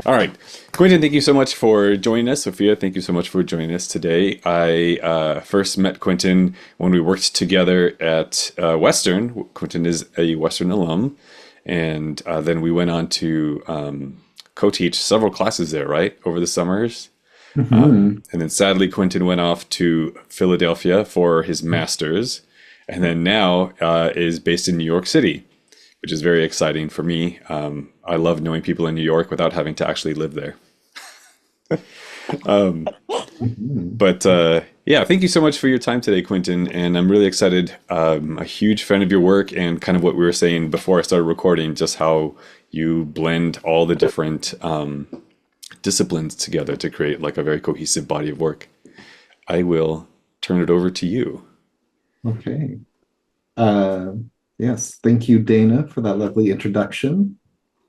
All right. Quinton, thank you so much for joining us. Sophia, thank you so much for joining us today. I first met Quinton when we worked together at Western. Quinton is a Western alum. And then we went on to co-teach several classes there, right, over the summers. Hmm. And then sadly, Quinton went off to Philadelphia for his master's. And then now is based in New York City, which is very exciting for me. I love knowing people in New York without having to actually live there. Hmm. But yeah, thank you so much for your time today, Quinton. And I'm really excited. A huge fan of your work and kind of what we were saying before I started recording, just how you blend all the different disciplines together to create like a very cohesive body of work. I will turn it over to you. Okay. Uh, yes, thank you, Dana, for that lovely introduction.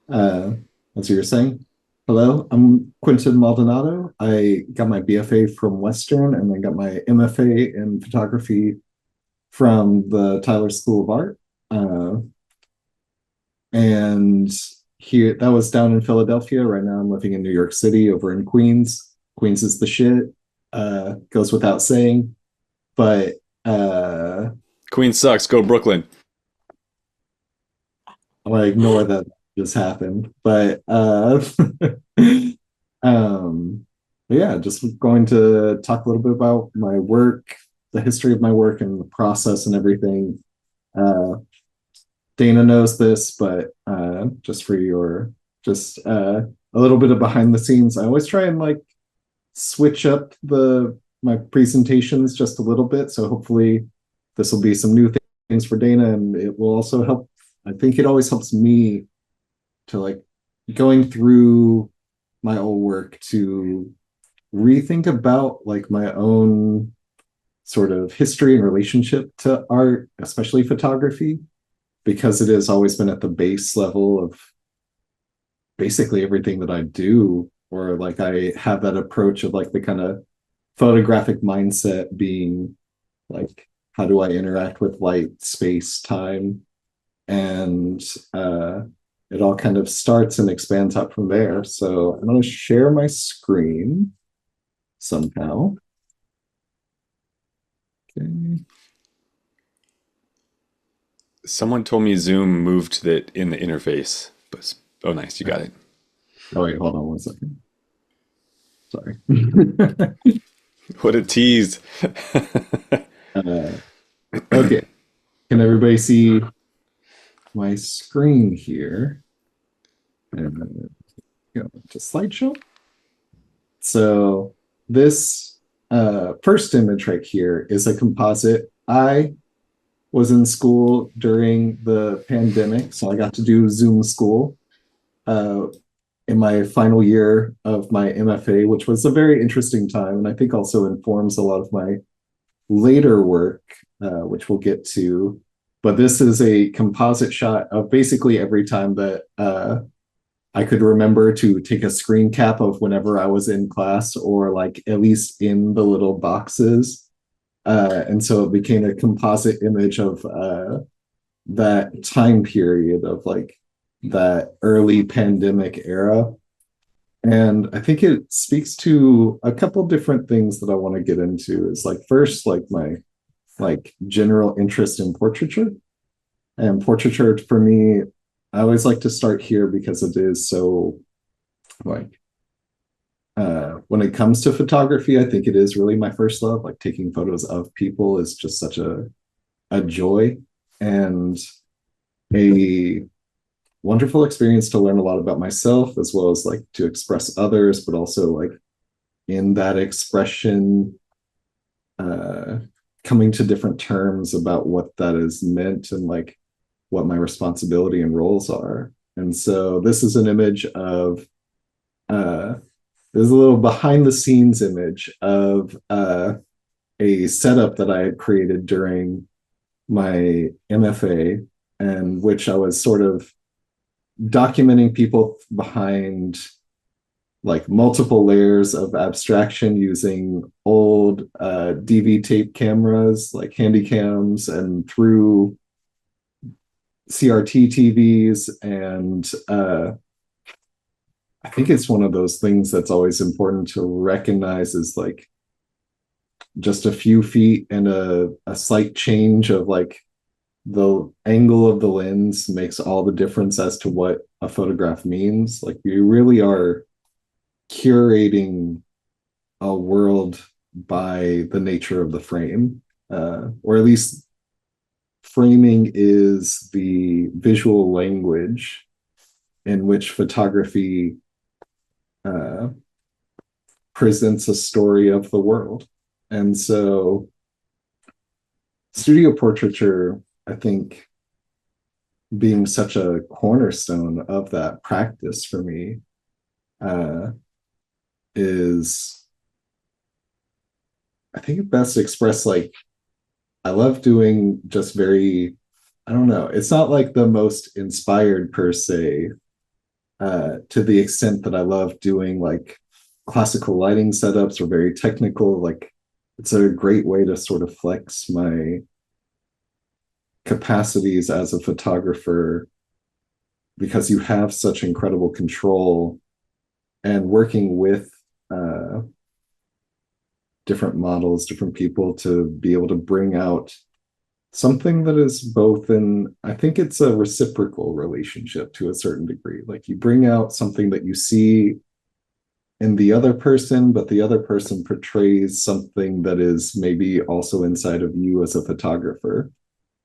Uh, as you were saying, hello, I'm Quinton Maldonado. I got my BFA from Western and then got my MFA in photography from the Tyler School of Art. Uh, and here, that was down in Philadelphia. Right now, I'm living in New York City over in Queens. Queens is the shit. Goes without saying. But Queen sucks. Go Brooklyn. I'm gonna ignore that just happened. But um yeah, just going to talk a little bit about my work, the history of my work and the process and everything. Uh Dana knows this, but just for your just a little bit of behind the scenes, I always try and like switch up the my presentations just a little bit. So hopefully this will be some new things for Dana and it will also help. I think it always helps me to like going through my old work to rethink about like my own sort of history and relationship to art, especially photography, because it has always been at the base level of basically everything that I do, or like I have that approach of like the kind of photographic mindset being like, how do I interact with light, space, time? And uh, it all kind of starts and expands out from there. So I'm going to share my screen somehow. Okay. Someone told me Zoom moved it in the interface. But oh, nice, you got it. Oh, wait, hold on one second. Sorry. What a tease. uh, okay. Can everybody see my screen here? And go to slideshow. So this first image right here is a composite. I was in school during the pandemic, so I got to do Zoom school uh, in my final year of my MFA, which was a very interesting time, and I think also informs a lot of my later work, which we'll get to. But this is a composite shot of basically every time that I could remember to take a screen cap of whenever I was in class or like at least in the little boxes. And so it became a composite image of that time period of like that early pandemic era. And I think it speaks to a couple different things that I want to get into. Is like first, like my like general interest in portraiture. And portraiture for me, I always like to start here because it is so like when it comes to photography, I think it is really my first love. Like taking photos of people is just such a joy and a wonderful experience to learn a lot about myself as well as like to express others, but also like in that expression, uh, coming to different terms about what that is meant and like what my responsibility and roles are. And so this is an image of uh, there's a little behind the scenes image of a setup that I had created during my MFA, and which I was sort of documenting people behind like multiple layers of abstraction using old DV tape cameras, like handy cams, and through CRT TVs and I think it's one of those things that's always important to recognize is like just a few feet and a slight change of like the angle of the lens makes all the difference as to what a photograph means. Like you really are curating a world by the nature of the frame, or at least framing is the visual language in which photography uh, presents a story of the world. And so, studio portraiture, I think, being such a cornerstone of that practice for me, uh, is, I think, best expressed like I love doing just very, I don't know, it's not like the most inspired per se, to the extent that I love doing like classical lighting setups or very technical. Like it's a great way to sort of flex my capacities as a photographer because you have such incredible control and working with uh, different models, different people to be able to bring out something that is both in, I think it's a reciprocal relationship to a certain degree. Like you bring out something that you see in the other person, but the other person portrays something that is maybe also inside of you as a photographer.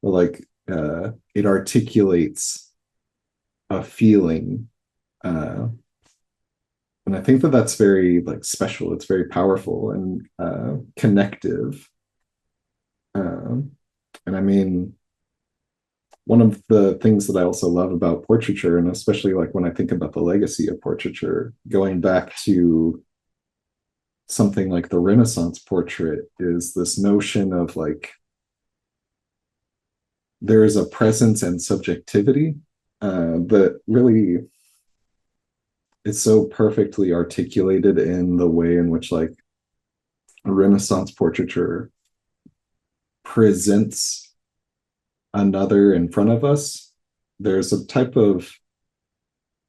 Or like it articulates a feeling. And I think that that's very like special. It's very powerful and connective. Um, and I mean, one of the things that I also love about portraiture, and especially like when I think about the legacy of portraiture, going back to something like the Renaissance portrait, is this notion of like there is a presence and subjectivity that really is so perfectly articulated in the way in which like Renaissance portraiture presents another in front of us. There's a type of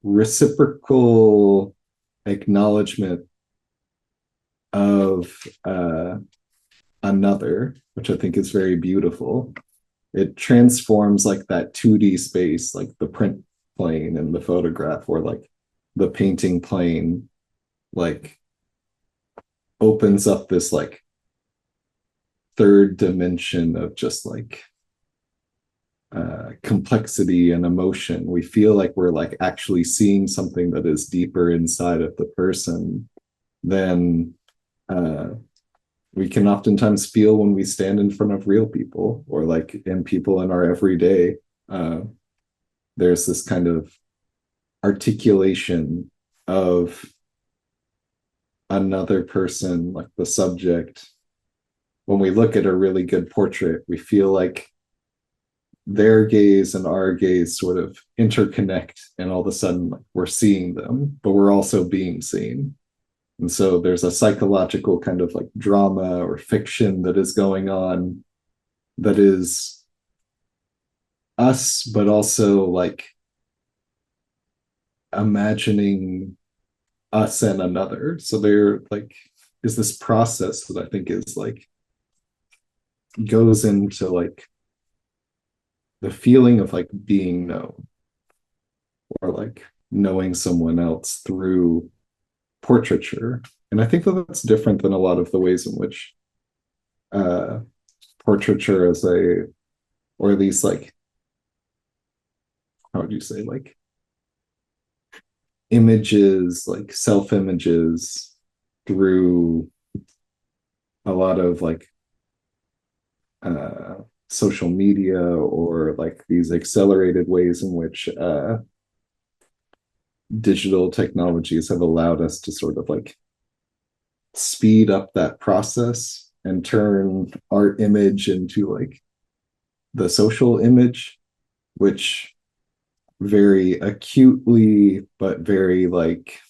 reciprocal acknowledgement of another, which I think is very beautiful. It transforms like that 2D space, like the print plane and the photograph, or like the painting plane, like opens up this like third dimension of just like complexity and emotion. We feel like we're like actually seeing something that is deeper inside of the person than we can oftentimes feel when we stand in front of real people or like in people in our everyday. Uh, there's this kind of articulation of another person, like the subject. When we look at a really good portrait, we feel like their gaze and our gaze sort of interconnect, and all of a sudden like, we're seeing them, but we're also being seen. And so there's a psychological kind of like drama or fiction that is going on that is us, but also like imagining us and another. So there like is this process that I think is like goes into like the feeling of like being known or like knowing someone else through portraiture. And I think that that's different than a lot of the ways in which uh, portraiture as a, or at least like, how would you say, like images, like self images through a lot of like uh, social media or like these accelerated ways in which digital technologies have allowed us to sort of like speed up that process and turn our image into like the social image, which very acutely, but very like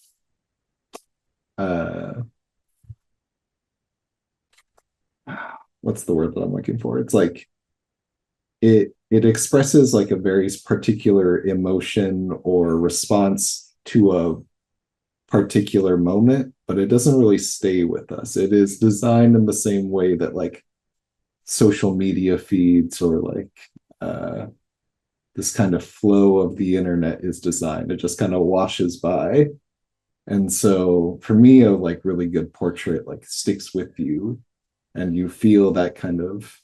uh what's the word that I'm looking for? It's like it expresses like a very particular emotion or response to particular moment, but it doesn't really stay with us. It is designed in the same way that like social media feeds or like uh, this kind of flow of the internet is designed. It just kind of washes by. And so for me, a like really good portrait like sticks with you and you feel that kind of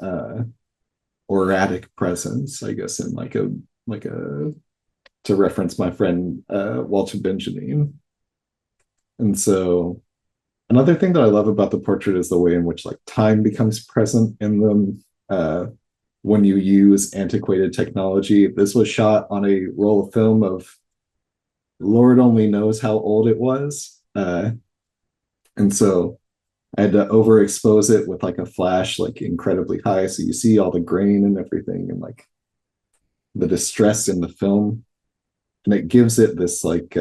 uh auratic presence, I guess, in like a to reference my friend Walter Benjamin. And so another thing that I love about the portrait is the way in which like time becomes present in them when you use antiquated technology. This was shot on a roll of film of Lord only knows how old it was. And so I had to overexpose it with like a flash, like incredibly high. So you see all the grain and everything and like the distress in the film. And it gives it this like,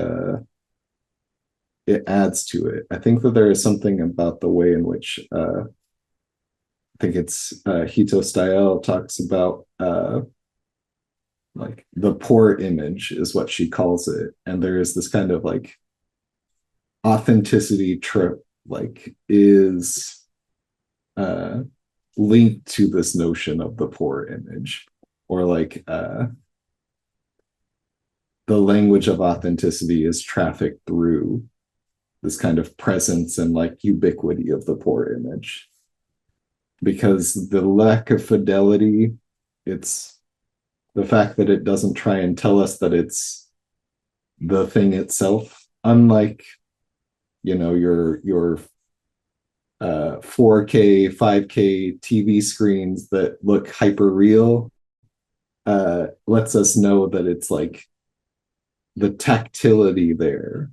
it adds to it. I think that there is something about the way in which, I think it's Hito Style talks about like the poor image is what she calls it. And there is this kind of like authenticity trip like is linked to this notion of the poor image or like the language of authenticity is trafficked through this kind of presence and like ubiquity of the poor image because the lack of fidelity, it's the fact that it doesn't try and tell us that it's the thing itself, unlike your 4K 5K TV screens that look hyper real lets us know that it's like the tactility there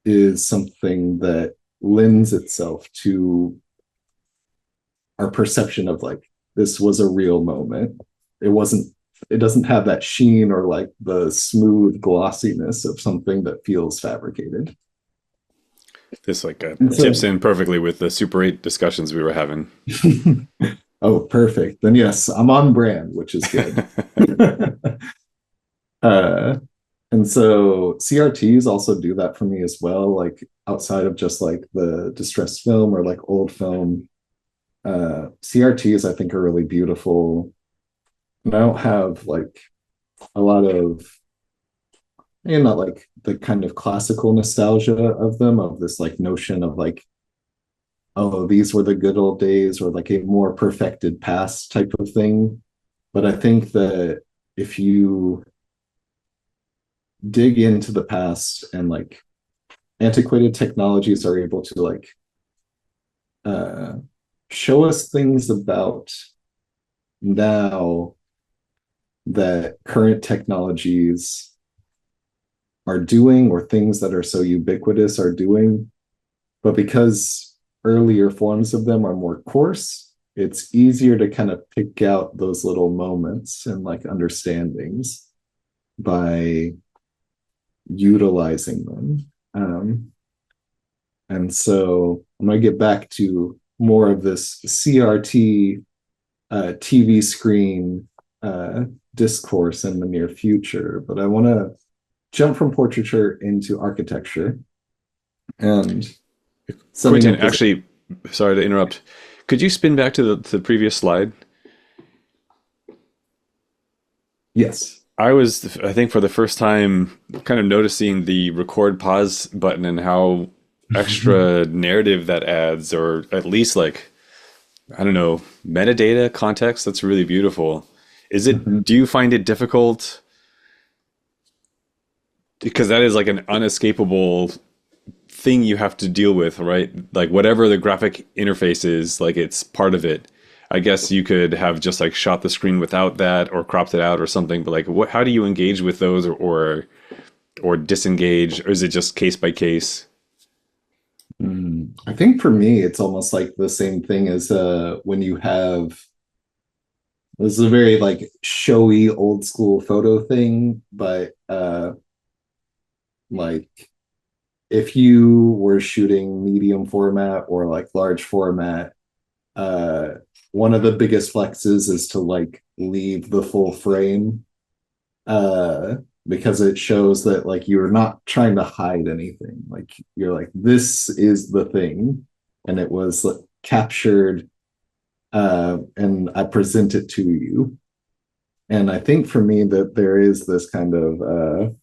is something that lends itself to our perception of like this was a real moment. It doesn't have that sheen or like the smooth glossiness of something that feels fabricated. This like So, tips in perfectly with the Super 8 discussions we were having. oh, perfect. Then yes, I'm on brand, which is good. uh, and so CRTs also do that for me as well. Like outside of just like the distressed film or like old film, CRTs I think are really beautiful. And I don't have like a lot of, not like the kind of classical nostalgia of them, of this like notion of like, oh, these were the good old days or like a more perfected past type of thing. But I think that if you dig into the past and like antiquated technologies are able to like uh, show us things about now that current technologies are doing or things that are so ubiquitous are doing. But because earlier forms of them are more coarse, it's easier to kind of pick out those little moments and like understandings by utilizing them. And so I'm going to get back to more of this CRT TV screen discourse in the near future, but I want to jump from portraiture into architecture and Quinton, actually, sorry to interrupt. Could you spin back to the previous slide? Yes. I think for the first time, kind of noticing the record pause button and how extra narrative that adds, or at least like, I don't know, metadata context. That's really beautiful. Do you find it difficult? Because that is like an unescapable thing you have to deal with, right? Like whatever the graphic interface is, like it's part of it. I guess you could have just like shot the screen without that or cropped it out or something, but like how do you engage with those or disengage, or is it just case by case? I think for me, it's almost like the same thing as when you have this is a very like showy old school photo thing, but like if you were shooting medium format or like large format, uh, one of the biggest flexes is to like leave the full frame. because it shows that like you're not trying to hide anything. Like you're like, this is the thing, and it was like, captured, and I present it to you. And I think for me that there is this kind of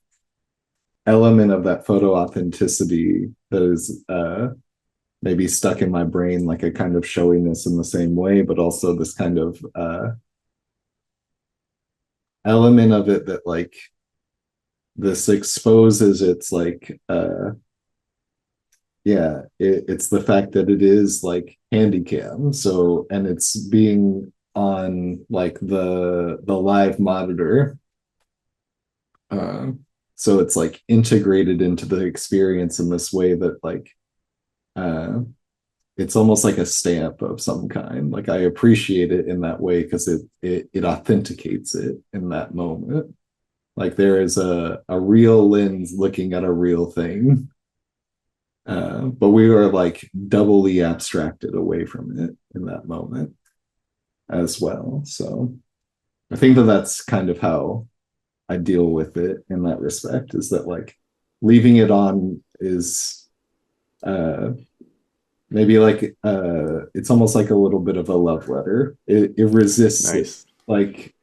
element of that photo authenticity that is maybe stuck in my brain, like a kind of showiness in the same way, but also this kind of element of it that like this exposes its like yeah, it's the fact that it is like handy cam, so and it's being on like the live monitor, uh so it's like integrated into the experience in this way that like uh it's almost like a stamp of some kind. Like I appreciate it in that way because it authenticates it in that moment. Like there is a real lens looking at a real thing, but we are like doubly abstracted away from it in that moment as well. So I think that that's kind of how I deal with it in that respect. Is that like leaving it on is uh, maybe like it's almost like a little bit of a love letter. It resists it, Nice. like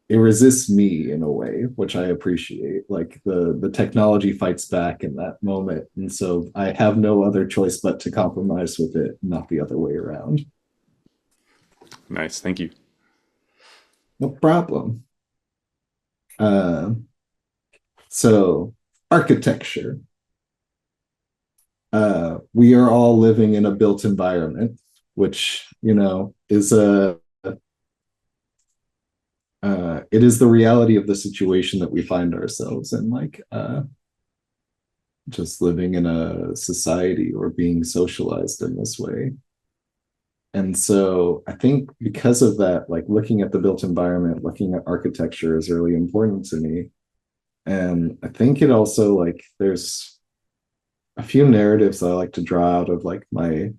it resists me in a way, which I appreciate. Like the technology fights back in that moment, and so I have no other choice but to compromise with it, not the other way around. Nice. Thank you. No problem. Uh, so architecture. We are all living in a built environment, which is a it is the reality of the situation that we find ourselves in, like just living in a society or being socialized in this way. And so I think because of that, like looking at the built environment, looking at architecture is really important to me. And I think it also like there's a few narratives that I like to draw out of like my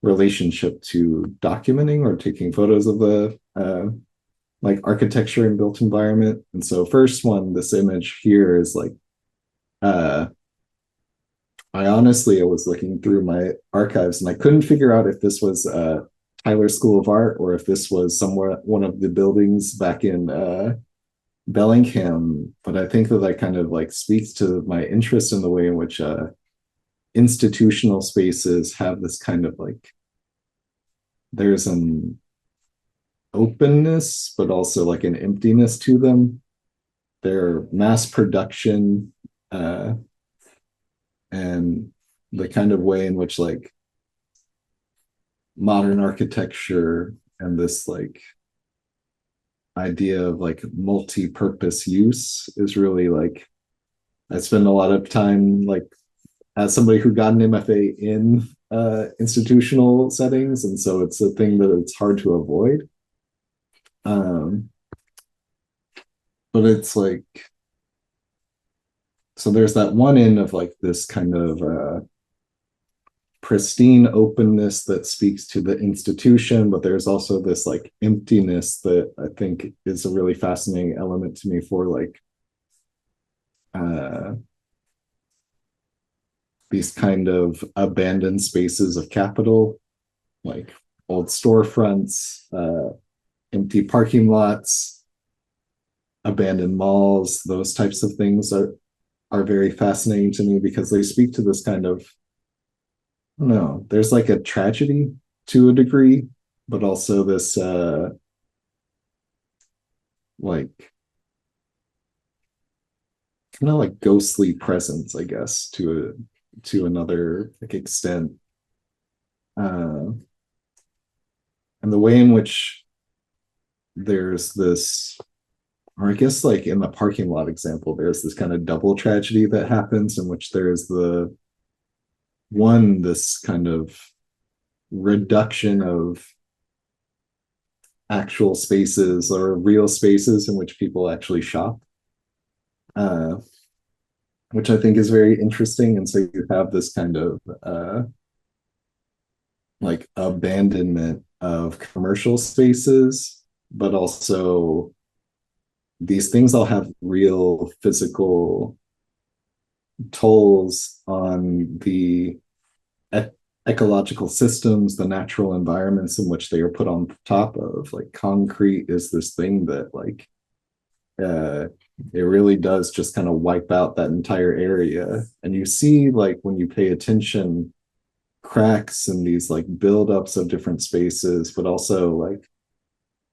relationship to documenting or taking photos of the like architecture and built environment. And so first one, this image here is like uh I was looking through my archives and I couldn't figure out if this was Tyler School of Art or if this was somewhere one of the buildings back in Bellingham. But I think that that kind of like speaks to my interest in the way in which institutional spaces have this kind of like there's an openness, but also like an emptiness to them. They're mass production, uh, and the kind of way in which like modern architecture and this like idea of like multi-purpose use is really like I spend a lot of time like as somebody who got an MFA in institutional settings, and so it's a thing that it's hard to avoid. Um, but it's like so there's that one end of like this kind of pristine openness that speaks to the institution, but there's also this like emptiness that I think is a really fascinating element to me for like uh, these kind of abandoned spaces of capital, like old storefronts, empty parking lots, abandoned malls. Those types of things are very fascinating to me because they speak to this kind of I don't know. There's like a tragedy to a degree, but also this like kind of like ghostly presence, I guess, to another like extent. Uh, and the way in which there's this, or I guess like in the parking lot example, there's this kind of double tragedy that happens in which there's the one, this kind of reduction of actual spaces or real spaces in which people actually shop, uh, which I think is very interesting. And so you have this kind of like abandonment of commercial spaces, but also these things all have real physical tolls on the e- ecological systems, the natural environments in which they are put on top of. Like concrete is this thing that uh it really does just kind of wipe out that entire area. And you see like when you pay attention cracks and these like buildups of different spaces, but also like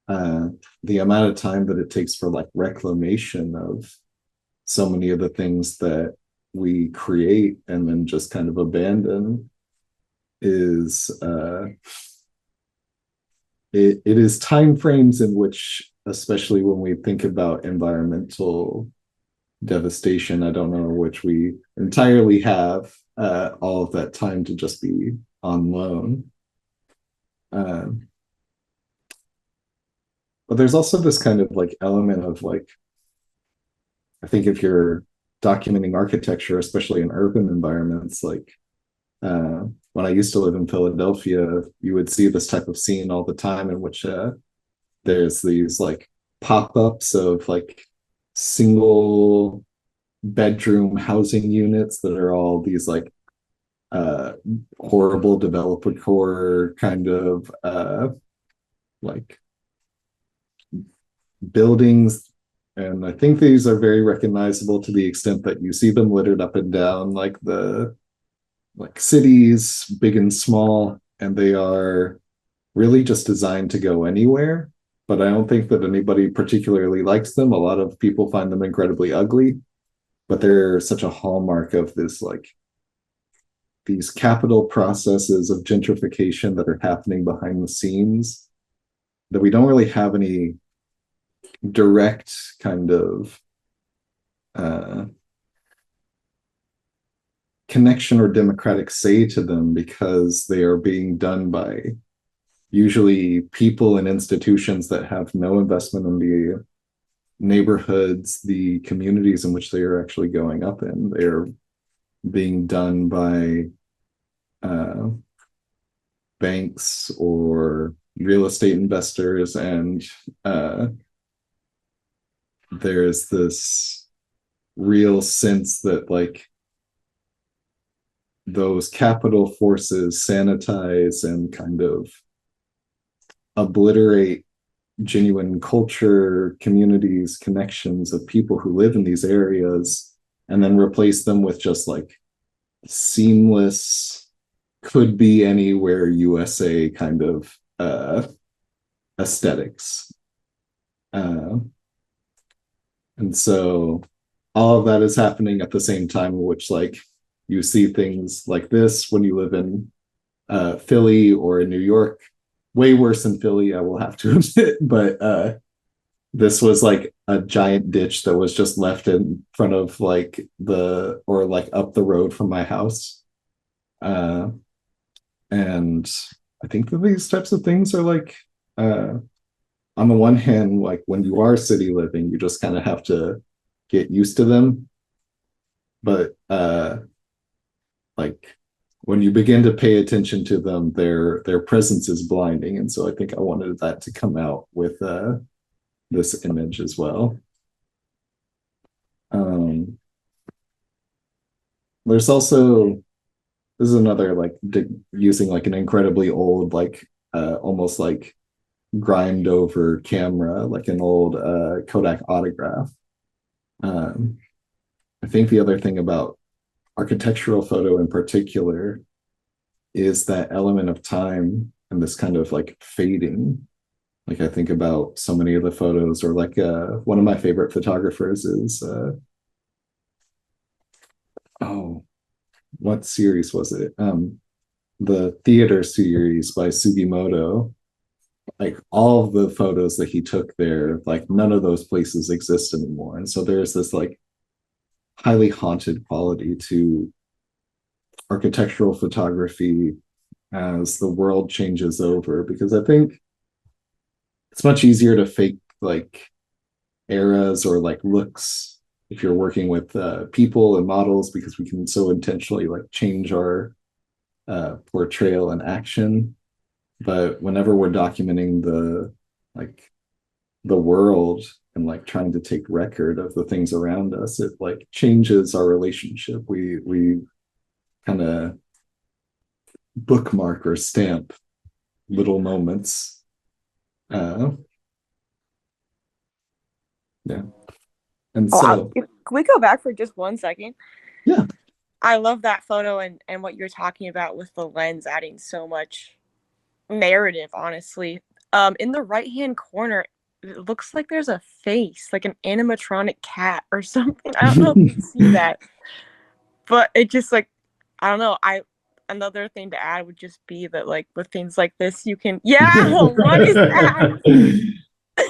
uh the amount of time that it takes for like reclamation of so many of the things that we create and then just kind of abandon is it is time frames in which, especially when we think about environmental devastation, I don't know, which we entirely have all of that time to just be on loan. Um, but there's also this kind of like element of like, I think if you're documenting architecture, especially in urban environments, like when I used to live in Philadelphia, you would see this type of scene all the time in which there's these like pop-ups of like single bedroom housing units that are all these like uh horrible developer core kind of like buildings. And I think these are very recognizable to the extent that you see them littered up and down like the like cities, big and small, and they are really just designed to go anywhere. But I don't think that anybody particularly likes them. A lot of people find them incredibly ugly, but they're such a hallmark of this like these capital processes of gentrification that are happening behind the scenes that we don't really have any direct kind of uh, connection or democratic say to them because they are being done by usually people and institutions that have no investment in the neighborhoods, the communities in which they are actually going up in. They're being done by uh, banks or real estate investors, and uh, there's this real sense that like those capital forces sanitize and kind of obliterate genuine culture, communities, connections of people who live in these areas, and then replace them with just like seamless, could be anywhere USA kind of aesthetics. Uh, and so all of that is happening at the same time, which like you see things like this when you live in Philly or in New York. Way worse in Philly, I will have to admit, but this was like a giant ditch that was just left in front of like the or like up the road from my house. Uh, and I think that these types of things are like uh, on the one hand, like when you are city living, you just kind of have to get used to them. But like when you begin to pay attention to them, their presence is blinding. And so I think I wanted that to come out with this image as well. Um, there's also this is another like using like an incredibly old like almost like grimed over camera, like an old Kodak autograph. Um, I think the other thing about architectural photo in particular is that element of time and this kind of like fading. Like I think about so many of the photos, or like one of my favorite photographers is oh, what series was it? The theater series by Sugimoto. Like all of the photos that he took there, like none of those places exist anymore. And so there's this like highly haunted quality to architectural photography as the world changes over, because I think it's much easier to fake like eras or like looks if you're working with people and models, because we can so intentionally like change our portrayal and action. But whenever we're documenting the like the world, and like trying to take record of the things around us, it like changes our relationship. We kind of bookmark or stamp little moments. Uh, yeah. And Oh, so, can we go back for just 1 second? yeah. I love that photo and what you're talking about with the lens adding so much narrative, honestly. In the right hand corner, it looks like there's a face, like an animatronic cat or something. I don't know if you see that, but it just like I don't know. I Another thing to add would just be that like with things like this, you can what is that?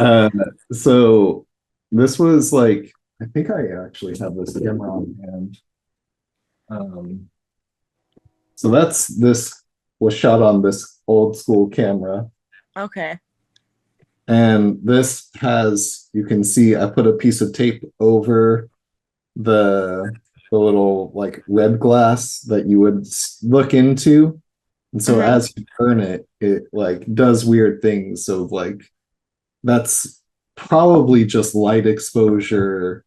uh, so this was like, I think I actually have this camera on hand. Um, so this was shot on this old school camera. Okay. And this has, you can see I put a piece of tape over the little like red glass that you would look into. And so Mm-hmm. as you turn it, it like does weird things. So like that's probably just light exposure,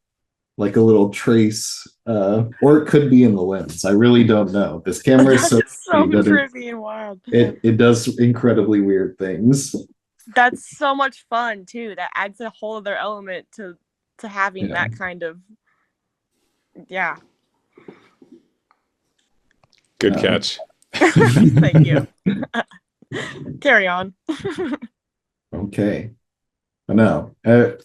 like a little trace, or it could be in the lens. I really don't know. This camera is so That's so pretty that trippy and wild. it does incredibly weird things. That's so much fun too. That adds a whole other element to having Yeah. that kind of yeah. Good catch. Thank you. Carry on. Okay. I know.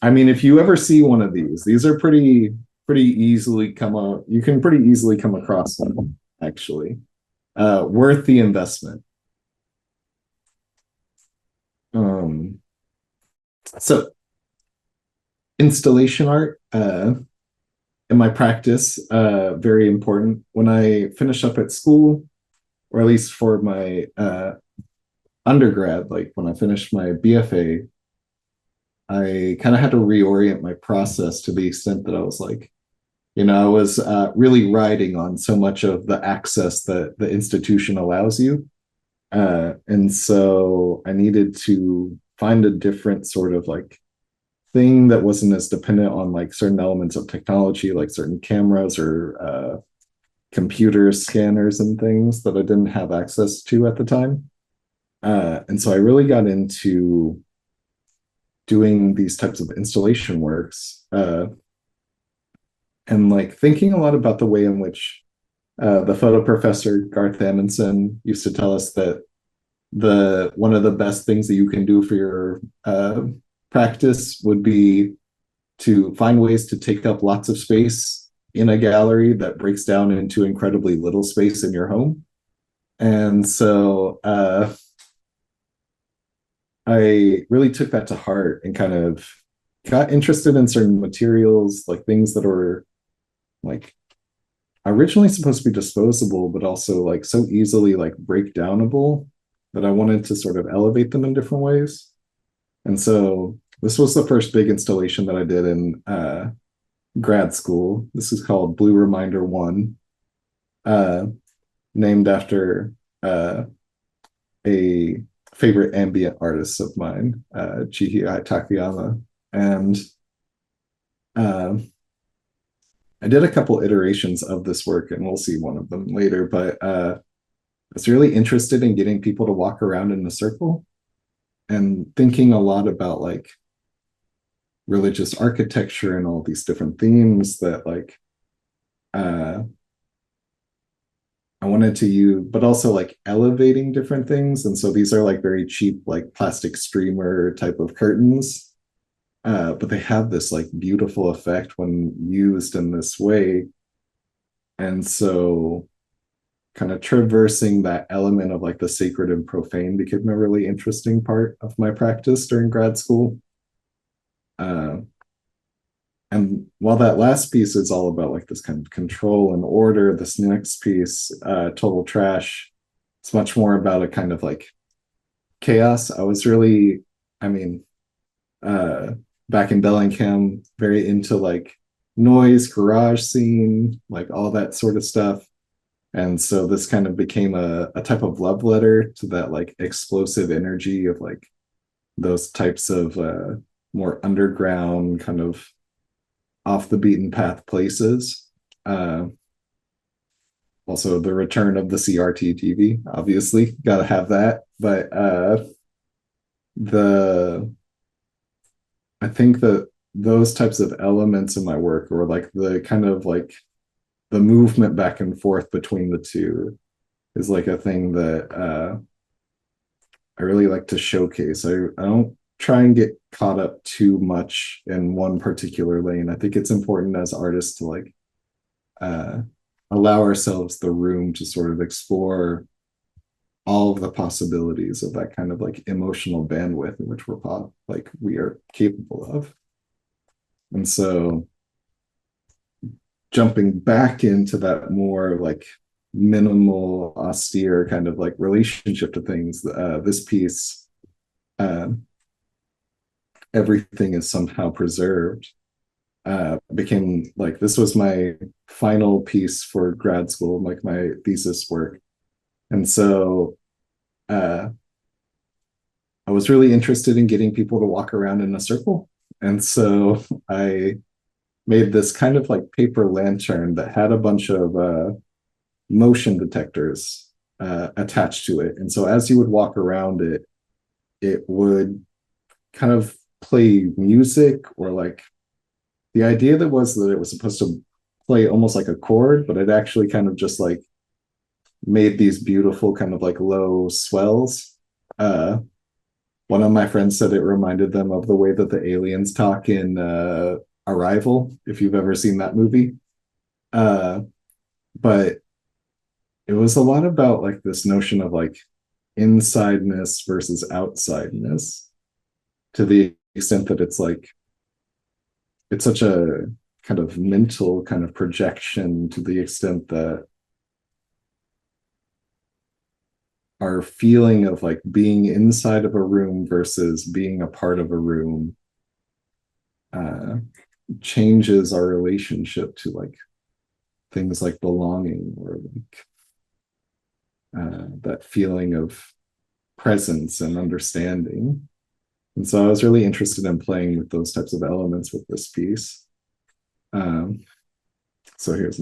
I mean, if you ever see one of these are pretty easily come out. You can pretty easily come across them, actually. Worth the investment. Um, so installation art in my practice, very important. When I finish up at school, or at least for my undergrad, like when I finished my BFA, I kind of had to reorient my process to the extent that I was like, I was really riding on so much of the access that the institution allows you. And so I needed to find a different sort of like thing that wasn't as dependent on like certain elements of technology, like certain cameras or computer scanners and things that I didn't have access to at the time. And so I really got into doing these types of installation works, and like thinking a lot about the way in which the photo professor Garth Amundsen used to tell us that the one of the best things that you can do for your practice would be to find ways to take up lots of space in a gallery that breaks down into incredibly little space in your home. And so I really took that to heart and kind of got interested in certain materials, like things that are like originally supposed to be disposable, but also like so easily like breakdownable that I wanted to sort of elevate them in different ways. And so this was the first big installation that I did in grad school. This is called Blue Reminder One, uh, named after a favorite ambient artist of mine, Chihiro Takayama. And uh, I did a couple iterations of this work, and we'll see one of them later. But I was really interested in getting people to walk around in a circle and thinking a lot about like religious architecture and all these different themes that like I wanted to use, but also like elevating different things. And so these are like very cheap, like plastic streamer type of curtains. But they have this like beautiful effect when used in this way. And so kind of traversing that element of like the sacred and profane became a really interesting part of my practice during grad school. And while that last piece is all about like this kind of control and order, this next piece, Total Trash, it's much more about a kind of like chaos. I was really, I mean, uh, back in Bellingham, very into like noise, garage scene, like all that sort of stuff. And so this kind of became a type of love letter to that like explosive energy of like those types of more underground, kind of off the beaten path places. Also, the return of the CRT TV, obviously, gotta have that. But the I think that those types of elements in my work, or like the kind of like the movement back and forth between the two, is like a thing that I really like to showcase. I don't try and get caught up too much in one particular lane. I think it's important as artists to like uh, allow ourselves the room to sort of explore all of the possibilities of that kind of like emotional bandwidth in which we are capable of. And so jumping back into that more like minimal, austere kind of like relationship to things, this piece, uh, everything is somehow preserved, became like this was my final piece for grad school, like my thesis work. And so I was really interested in getting people to walk around in a circle. And so I made this kind of like paper lantern that had a bunch of motion detectors attached to it. And so as you would walk around it, it would kind of play music, or like the idea that was that it was supposed to play almost like a chord, but it actually kind of just like made these beautiful kind of like low swells. One of my friends said it reminded them of the way that the aliens talk in Arrival, if you've ever seen that movie. But it was a lot about like this notion of like insideness versus outsideness, to the extent that it's like it's such a kind of mental kind of projection, to the extent that our feeling of like being inside of a room versus being a part of a room uh, changes our relationship to like things like belonging, or like that feeling of presence and understanding. And so I was really interested in playing with those types of elements with this piece. So here's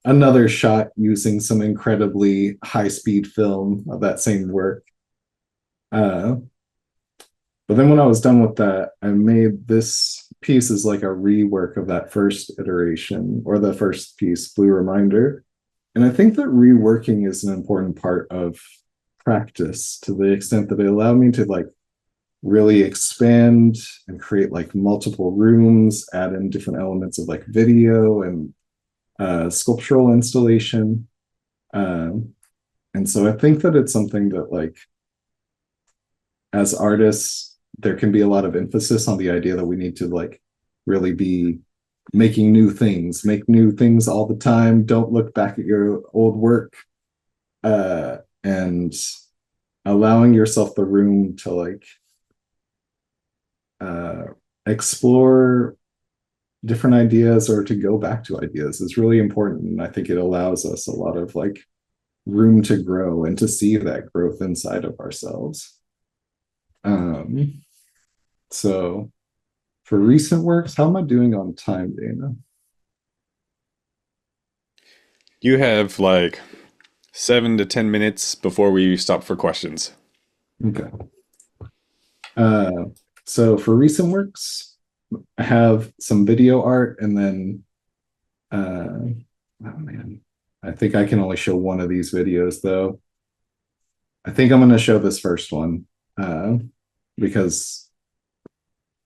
another shot using some incredibly high speed film of that same work. But then when I was done with that, I made this piece as like a rework of that first iteration, or the first piece, Blue Reminder. And I think that reworking is an important part of practice, to the extent that it allowed me to like really expand and create like multiple rooms, add in different elements of like video and sculptural installation. And so I think that it's something that like as artists, there can be a lot of emphasis on the idea that we need to like really be making new things, make new things all the time. Don't look back at your old work, and allowing yourself the room to like explore different ideas, or to go back to ideas, is really important. And I think it allows us a lot of like room to grow and to see that growth inside of ourselves. So for recent works, how am I doing on time, Dana? You have like 7 to 10 minutes before we stop for questions. Okay. So for recent works, I have some video art, and then oh man, I think I can only show one of these videos though. I think I'm going to show this first one because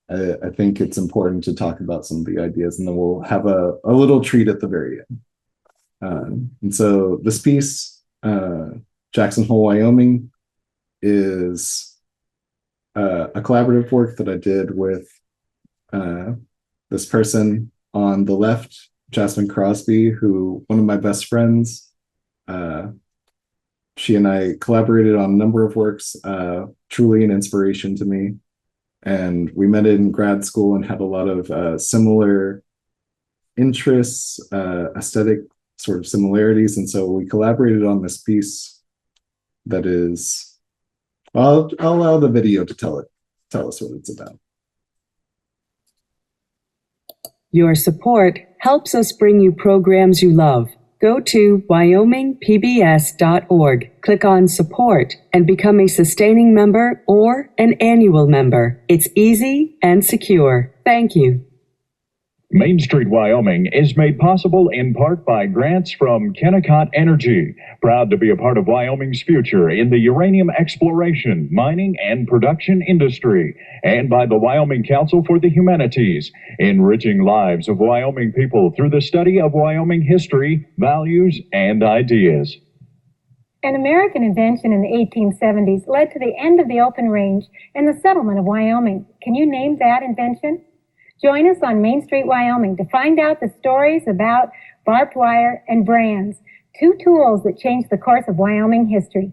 I think it's important to talk about some of the ideas, and then we'll have a little treat at the very end. And so this piece, Jackson Hole, Wyoming, is a collaborative work that I did with this person on the left, Jasmine Crosby, who one of my best friends. She and I collaborated on a number of works, truly an inspiration to me. And we met in grad school and had a lot of similar interests, aesthetic sort of similarities. And so we collaborated on this piece that is, well, I'll allow the video to tell us what it's about. Your support helps us bring you programs you love. Go to wyomingpbs.org, click on support, and become a sustaining member or an annual member. It's easy and secure. Thank you. Main Street Wyoming is made possible in part by grants from Kennecott Energy, proud to be a part of Wyoming's future in the uranium exploration, mining, and production industry, and by the Wyoming Council for the Humanities, enriching lives of Wyoming people through the study of Wyoming history, values, and ideas. An American invention in the 1870s led to the end of the open range and the settlement of Wyoming. Can you name that invention? Join us on Main Street, Wyoming to find out the stories about barbed wire and brands, two tools that changed the course of Wyoming history.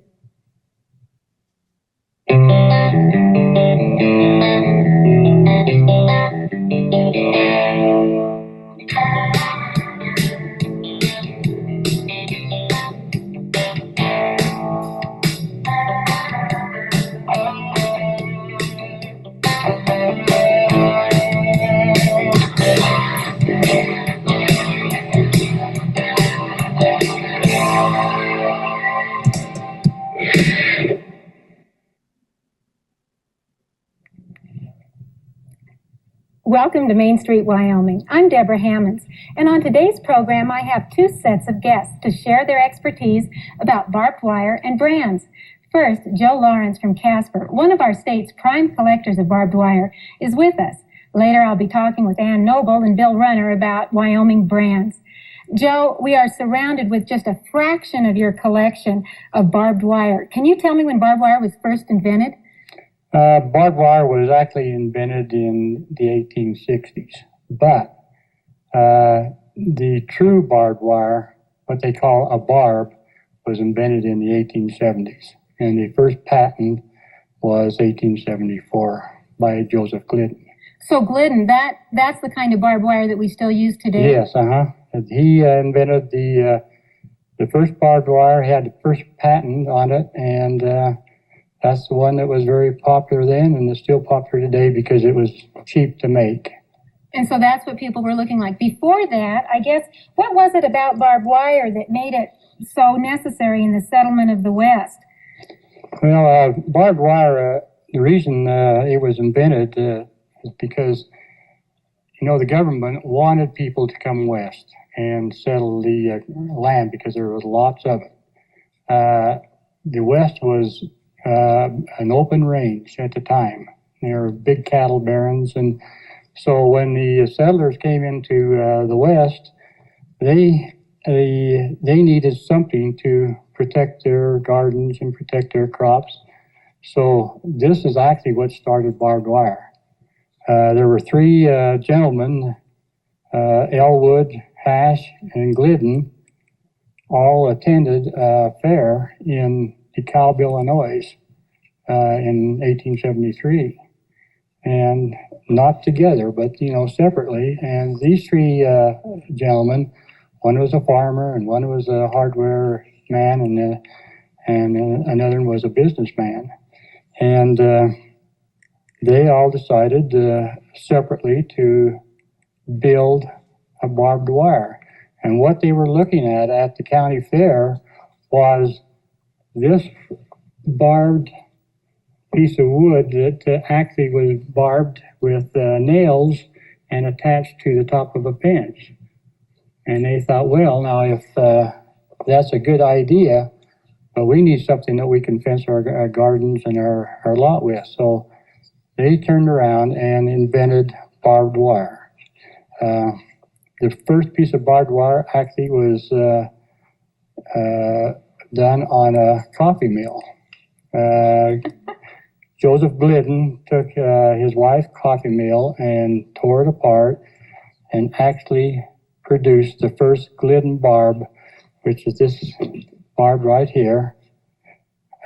Welcome to Main Street, Wyoming. I'm Deborah Hammonds, and on today's program I have two sets of guests to share their expertise about barbed wire and brands. First, Joe Lawrence from Casper, one of our state's prime collectors of barbed wire, is with us. Later I'll be talking with Ann Noble and Bill Runner about Wyoming brands. Joe, we are surrounded with just a fraction of your collection of barbed wire. Can you tell me when barbed wire was first invented? Barbed wire was actually invented in the 1860s, but the true barbed wire, what they call a barb, was invented in the 1870s, and the first patent was 1874 by Joseph Glidden. So Glidden, that's the kind of barbed wire that we still use today? Yes, He invented the first barbed wire, had the first patent on it, and that's the one that was very popular then and is still popular today because it was cheap to make. And so that's what people were looking like. Before that, I guess, what was it about barbed wire that made it so necessary in the settlement of the West? Well, barbed wire, the reason it was invented is because, the government wanted people to come west and settle the land because there was lots of it. The West was an open range at the time. There were big cattle barons, and so when the settlers came into the West, they needed something to protect their gardens and protect their crops. So this is actually what started barbed wire. There were three gentlemen, Elwood, Hash, and Glidden, all attended a fair in DeKalb, Illinois, in 1873, and not together, but separately. And these three gentlemen, one was a farmer, and one was a hardware man, and another one was a businessman, and they all decided separately to build a barbed wire. And what they were looking at the county fair was this barbed piece of wood that actually was barbed with nails and attached to the top of a bench. And they thought, well, now if that's a good idea, but we need something that we can fence our gardens and our lot with. So they turned around and invented barbed wire. The first piece of barbed wire actually was done on a coffee mill. Joseph Glidden took his wife's coffee mill and tore it apart and actually produced the first Glidden barb, which is this barb right here,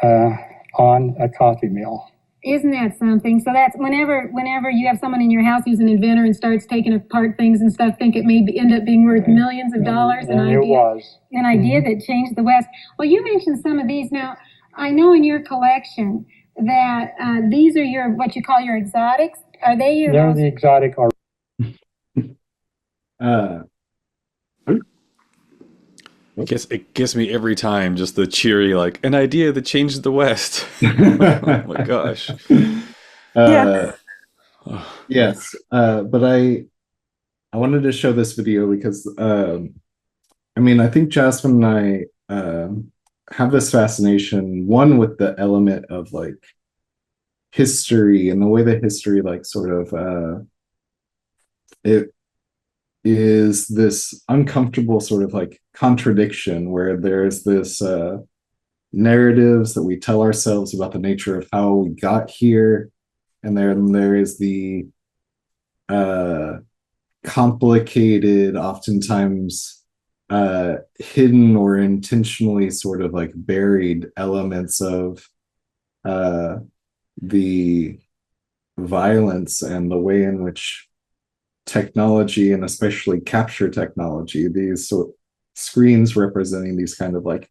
on a coffee mill. Isn't that something? So that's whenever you have someone in your house who's an inventor and starts taking apart things and stuff, think it may end up being worth millions of dollars. And it was. An idea that changed the West. Well, you mentioned some of these. Now, I know in your collection that these are what you call your exotics. Are they your? They're the exotic. Uh, It gets me every time, just the cheery, like, an idea that changed the West. Oh my gosh. Yeah. uh, yes, but I wanted to show this video because I mean, I think Jasmine and I have this fascination, one with the element of like history and the way that history like sort of it is this uncomfortable sort of like contradiction where there's this narratives that we tell ourselves about the nature of how we got here, and then there is the uh complicated, oftentimes hidden or intentionally sort of like buried elements of uh the violence and the way in which technology, and especially capture technology, these sort screens representing these kind of like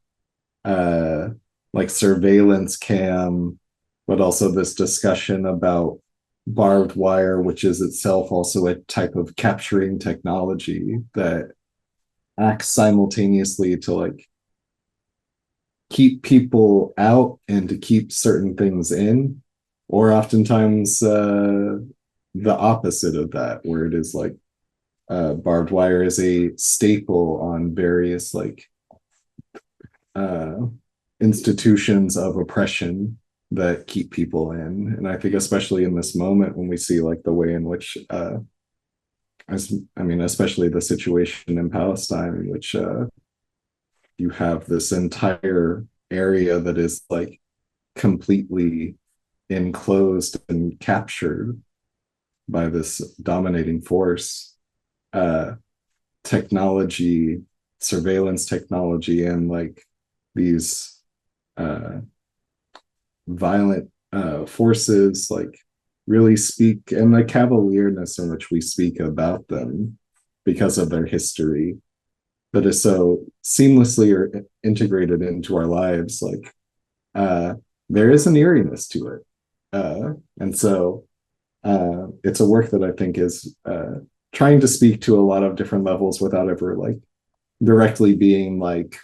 surveillance cam, but also this discussion about barbed wire, which is itself also a type of capturing technology that acts simultaneously to like keep people out and to keep certain things in, or oftentimes the opposite of that, where it is like barbed wire is a staple on various like uh, institutions of oppression that keep people in. And I think especially in this moment when we see like the way in which I mean, especially the situation in Palestine, in which you have this entire area that is like completely enclosed and captured by this dominating force. Technology, surveillance technology, and like these violent forces like really speak, and the cavalierness in which we speak about them because of their history that is so seamlessly or integrated into our lives, like there is an eeriness to it, and so it's a work that I think is trying to speak to a lot of different levels without ever like directly being like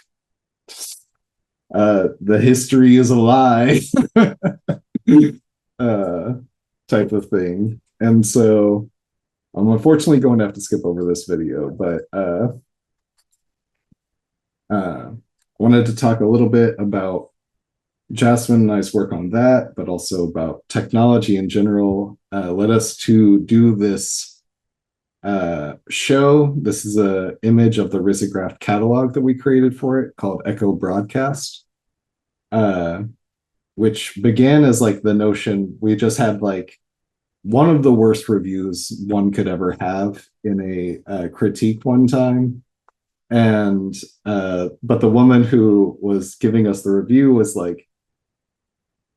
the history is a lie uh, type of thing. And so I'm unfortunately going to have to skip over this video, but wanted to talk a little bit about Jasmine and I's work on that, but also about technology in general. Led us to do this show. This is an image of the risograph catalog that we created for it called Echo Broadcast, which began as like the notion we just had like one of the worst reviews one could ever have in a critique one time. And but the woman who was giving us the review was like,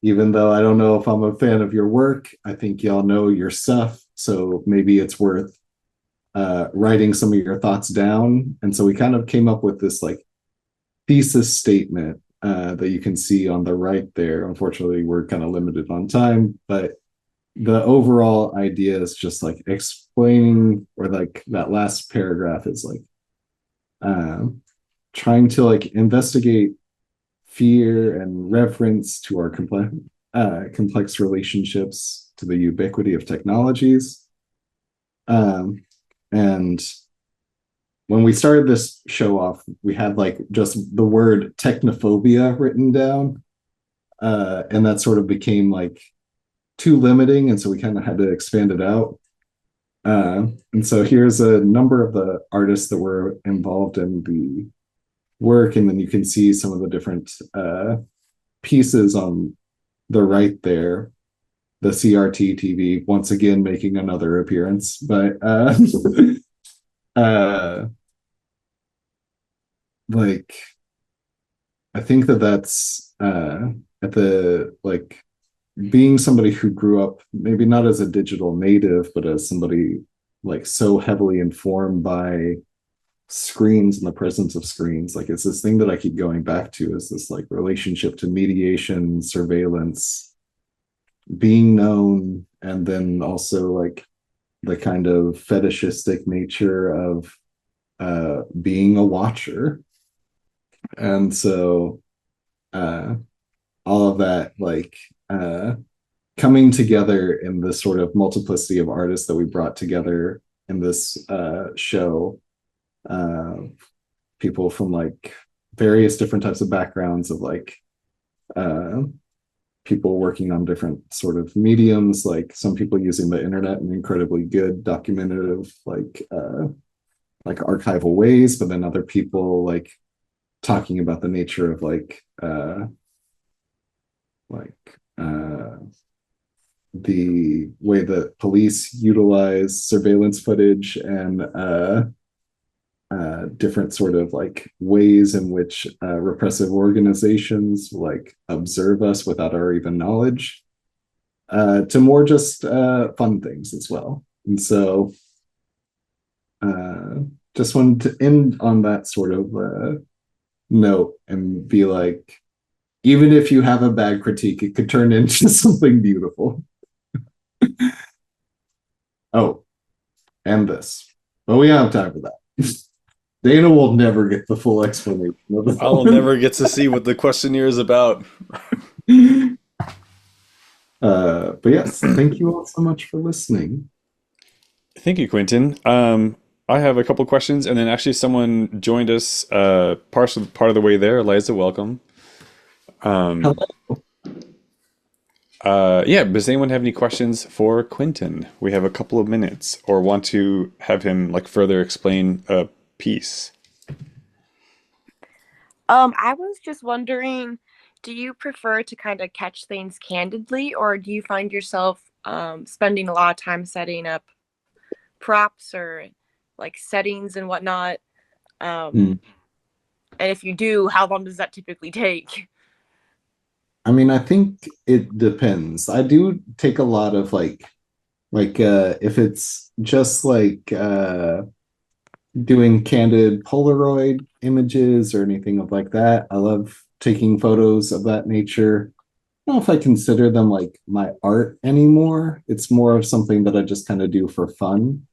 even though I don't know if I'm a fan of your work, I think y'all know your stuff, so maybe it's worth writing some of your thoughts down. And so we kind of came up with this like thesis statement that you can see on the right there. Unfortunately, we're kind of limited on time, but the overall idea is just like explaining, or like that last paragraph is like trying to like investigate fear and reference to our complex relationships to the ubiquity of technologies. And when we started this show off, we had like just the word technophobia written down. And that sort of became like too limiting. And so we kind of had to expand it out. And so here's a number of the artists that were involved in the work. And then you can see some of the different pieces on the right there. The CRT TV once again making another appearance, but like I think that that's at the like being somebody who grew up maybe not as a digital native, but as somebody like so heavily informed by screens and the presence of screens. Like it's this thing that I keep going back to, is this like relationship to mediation, surveillance, being known, and then also like the kind of fetishistic nature of being a watcher. And so all of that, like coming together in this sort of multiplicity of artists that we brought together in this show, people from like various different types of backgrounds of like people working on different sort of mediums, like some people using the internet in incredibly good documentative like archival ways, but then other people like talking about the nature of the way that police utilize surveillance footage and different sort of like ways in which repressive organizations like observe us without our even knowledge, to more just fun things as well. And so just wanted to end on that sort of note and be like, even if you have a bad critique, it could turn into something beautiful. Oh, and this. But we don't have time for that. Dana will never get the full explanation of it. I'll never get to see what the questionnaire is about. But yes, thank you all so much for listening. Thank you, Quinton. I have a couple questions, and then actually someone joined us part of the way there. Eliza, welcome. Hello. Yeah, does anyone have any questions for Quinton? We have a couple of minutes, or want to have him like further explain a piece. I was just wondering, do you prefer to kind of catch things candidly, or do you find yourself spending a lot of time setting up props or like settings and whatnot? And if you do, how long does that typically take? I mean, I think it depends. I do take a lot of like if it's just like doing candid Polaroid images or anything of like that. I love taking photos of that nature. I don't know if I consider them like my art anymore. It's more of something that I just kind of do for fun.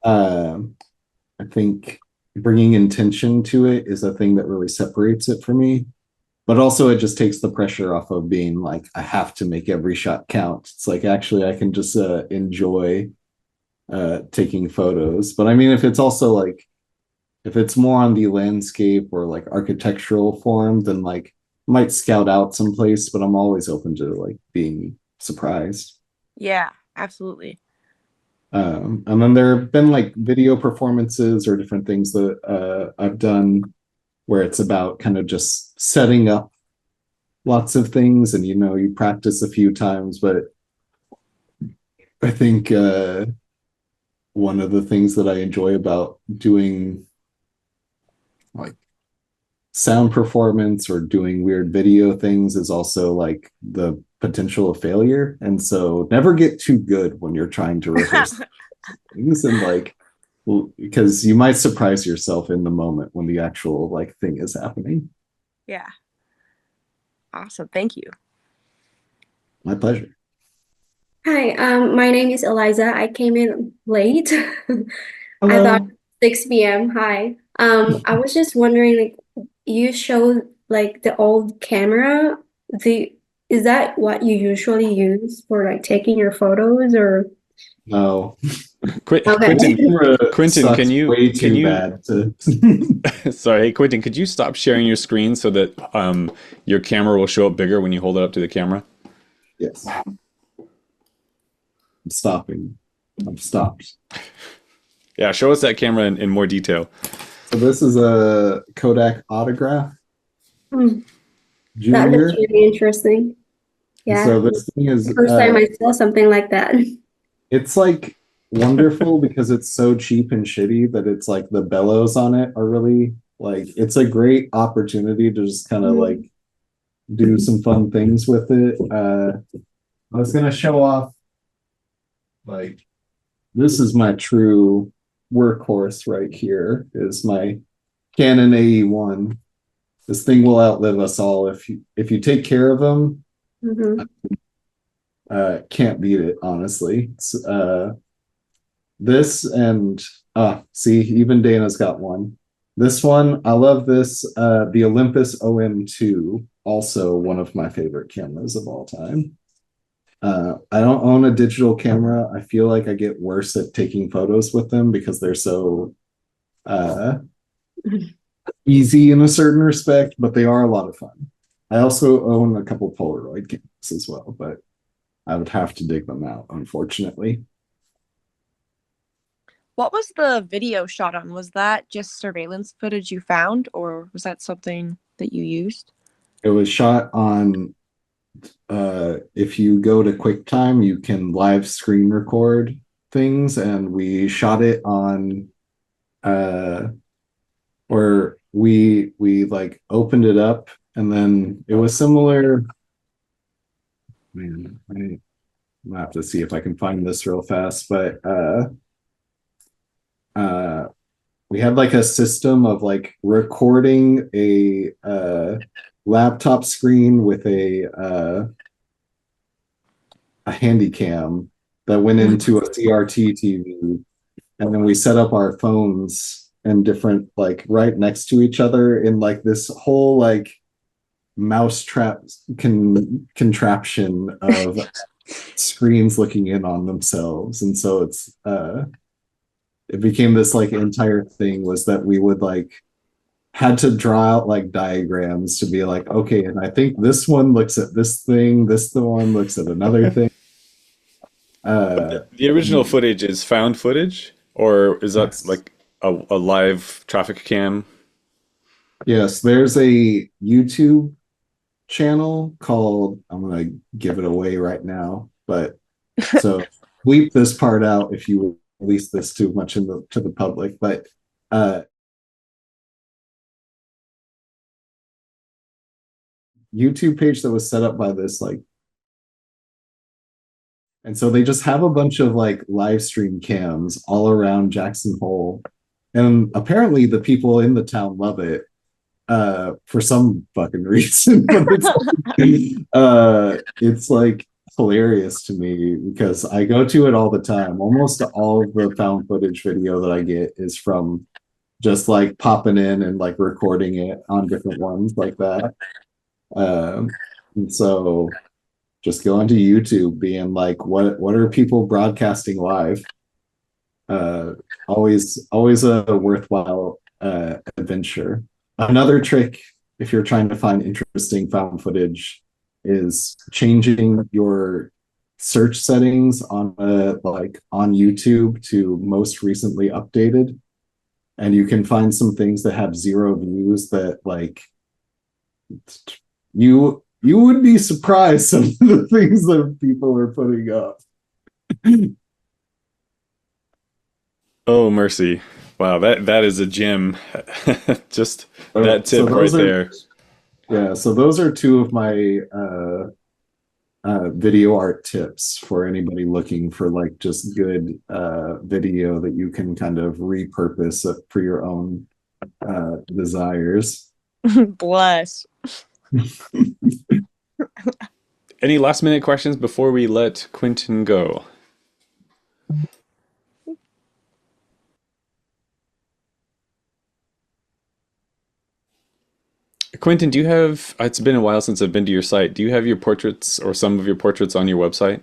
I think bringing intention to it is a thing that really separates it for me. But also it just takes the pressure off of being like, I have to make every shot count. It's like, actually, I can just enjoy taking photos. But I mean, if it's also like, if it's more on the landscape or like architectural form, then like might scout out someplace, but I'm always open to like being surprised. Yeah, absolutely. And then there have been like video performances or different things that I've done where it's about kind of just setting up lots of things and, you know, you practice a few times, but I think one of the things that I enjoy about doing like sound performance or doing weird video things is also like the potential of failure. And so never get too good when you're trying to rehearse things, and like, because you might surprise yourself in the moment when the actual like thing is happening. Yeah. Awesome. Thank you. My pleasure. Hi, my name is Eliza. I came in late. I Hello. thought 6 p.m. Hi. I was just wondering, like, you showed like the old camera. Is that what you usually use for like taking your photos, or? No. Okay. Quinton, can you way too bad to sorry, hey, Quinton, could you stop sharing your screen so that your camera will show up bigger when you hold it up to the camera? Yes. I'm stopping. I've stopped. Yeah, show us that camera in more detail. So this is a Kodak autograph. That Junior. looks really interesting. Yeah. So this thing is The first time I saw something like that. it's like wonderful because it's so cheap and shitty that it's like the bellows on it are really like, it's a great opportunity to just kind of like do some fun things with it. I was gonna show off like, this is my true workhorse right here, is my Canon AE1. This thing will outlive us all if you take care of them. Can't beat it, honestly. this and see, even Dana's got one. This one, I love this. The Olympus OM2, also one of my favorite cameras of all time. I don't own a digital camera. I feel like I get worse at taking photos with them because they're so easy in a certain respect, but they are a lot of fun. I also own a couple Polaroid cameras as well, but I would have to dig them out, unfortunately. What was the video shot on? Was that just surveillance footage you found, or was that something that you used? It was shot on, if you go to QuickTime, you can live screen record things, and we shot it on, or we like opened it up, and then it was similar. Man, I'll have to see if I can find this real fast, but we had like a system of like recording a laptop screen with a handy cam that went into a CRT TV, and then we set up our phones and different like right next to each other in like this whole like mousetrap contraption of screens looking in on themselves. And so it became this like entire thing was that we would like had to draw out like diagrams to be like, okay, and I think this one looks at this thing, the one looks at another thing. The original footage is found footage, or is that Yes. like a live traffic cam? Yes, there's a YouTube channel called, I'm gonna give it away right now, but so bleep this part out if you release this too much to the public, but YouTube page that was set up by this like, and so they just have a bunch of like live stream cams all around Jackson Hole, and apparently the people in the town love it for some fucking reason. But it's like hilarious to me because I go to it all the time. Almost all of the found footage video that I get is from just like popping in and like recording it on different ones like that. And so just going to YouTube being like, what are people broadcasting live? Always a worthwhile adventure. Another trick, if you're trying to find interesting found footage, is changing your search settings on like on YouTube to most recently updated, and you can find some things that have 0 views that like you would be surprised some of the things that people are putting up. Oh, mercy. Wow, that is a gem. Just that So tip right those are, there. yeah, so those are two of my video art tips for anybody looking for like just good video that you can kind of repurpose for your own desires. Bless. Any last minute questions before we let Quinton go? Quinton, do you have, it's been a while since I've been to your site. Do you have your portraits or some of your portraits on your website?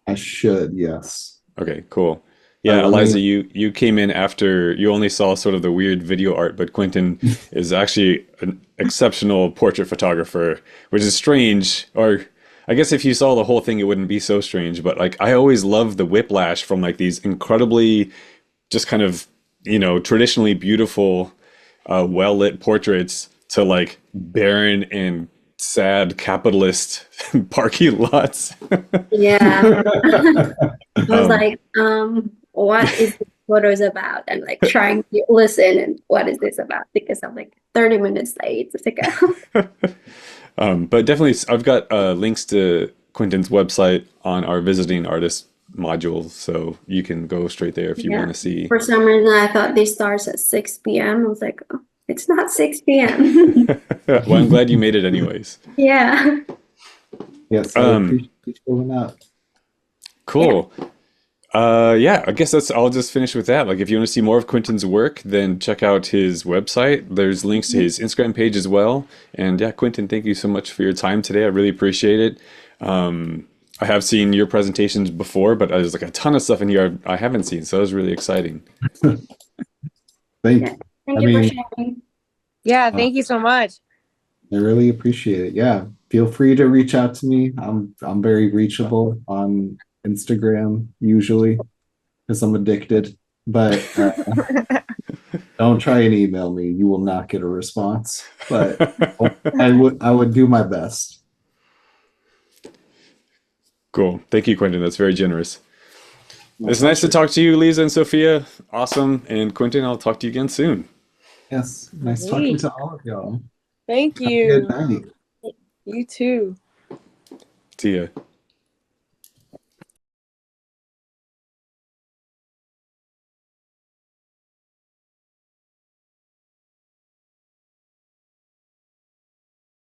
I should, yes. Okay, cool. Yeah, let Eliza, me- you came in after you only saw sort of the weird video art, but Quinton is actually an exceptional portrait photographer, which is strange. Or I guess if you saw the whole thing, it wouldn't be so strange. But like, I always love the whiplash from like these incredibly just kind of, traditionally beautiful, well-lit portraits to like barren and sad capitalist parking lots. Yeah. I was Um, like, what is this photos about? And like trying to listen and what is this about? Because I'm like 30 minutes late to go. but definitely, I've got links to Quinton's website on our visiting artist module, so you can go straight there if you Yeah. want to see. For some reason, I thought this starts at 6 p.m. I was like, oh, it's not 6 p.m. Well, I'm glad you made it anyways. Yeah. Yes, I Um, appreciate you showing up. Cool. Yeah, I guess I'll just finish with that. Like, if you want to see more of Quinton's work, then check out his website. There's links to his Instagram page as well. And yeah, Quinton, thank you so much for your time today. I really appreciate it. I have seen your presentations before, but there's like a ton of stuff in here I haven't seen, so it was really exciting. Thank Yeah. you. Thank I you for mean, sharing. Yeah, uh, thank you so much. I really appreciate it. Yeah, feel free to reach out to me. I'm very reachable on Instagram usually because I'm addicted. But don't try and email me. You will not get a response. But I would do my best. Cool. Thank you, Quinton. That's very generous. My It's nice to pleasure. talk to you, Lisa and Sophia. Awesome. And Quinton, I'll talk to you again soon. Yes, nice talking to all of y'all. Thank Have a good you. night. You too. See ya.